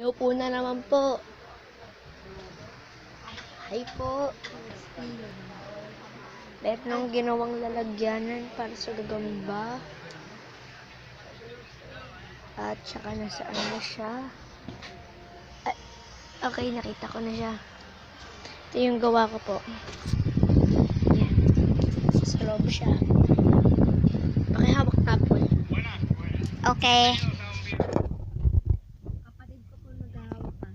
Naupo na naman po. Hi po. Meron nang ginawang lalagyanan para sa gagamba. At saka nasaan na siya. Ay, okay, nakita ko na siya. Ito yung gawa ko po. Yan. Sa loob siya. Pakihawak na po. Okay. Kapatid ko po naghahawak pa.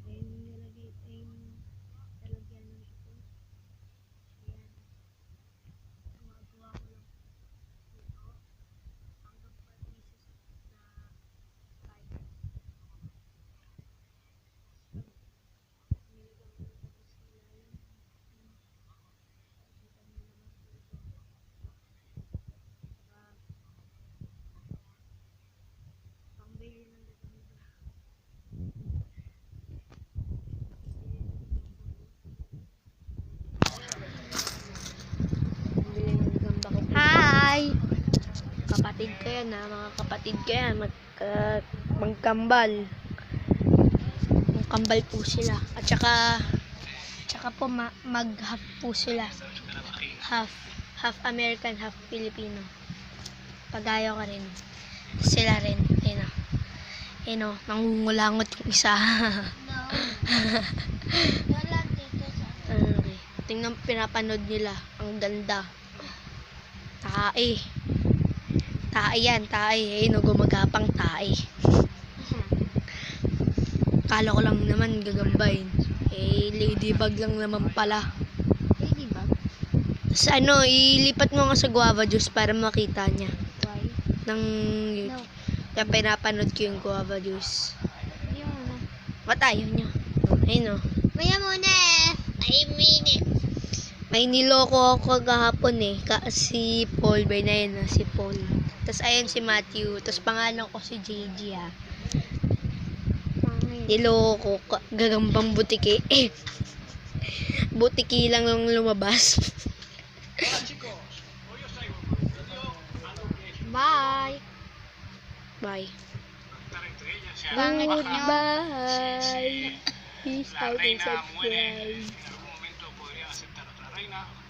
Ayun yung nilagay, ayun lalagyanan ko po. Ayan. Gumagawa ko lang ito. Hanggang 5 pieces na kaya. Nilagyan ko na tapos nilalim. Kita nyo naman po ito. Pambili ng gagamba. Pambili ng gagamba ko po. Hi! Kapatid ko yan ha, mga kapatid ko yan, magkambal. Magkambal po sila. At saka po mag-half po sila. Half American, half Filipino. Pagayo ka rin. Sila rin. Ayun o. Ayun o, nangungulangot yung isa. Okay. Tingnan pinapanood nila. Ang ganda. Tae. Tae yan, tae. Ayun o, gumagapang tae. Kala ko lang naman gagambayin. Eh, ladybug lang naman pala. Ladybug? Sa ano, ilipat mo nga sa guava juice para makita niya. Why? Nang No. kaya pinapanood ko yung guava juice. Hindi mo na. Ba't ayaw niya? Ayun o. Maya muna eh. I mean it. May niloko ako kahapon eh. Si Paul, by na yun si Paul. Tapos ayun si Matthew. Tapos pangalan ko si JG ha. Niloko ko. Gagambang butiki. Butiki lang yung lumabas. Bye! Bye. Pangit nyo. Goodbye. Peace out and subscribe.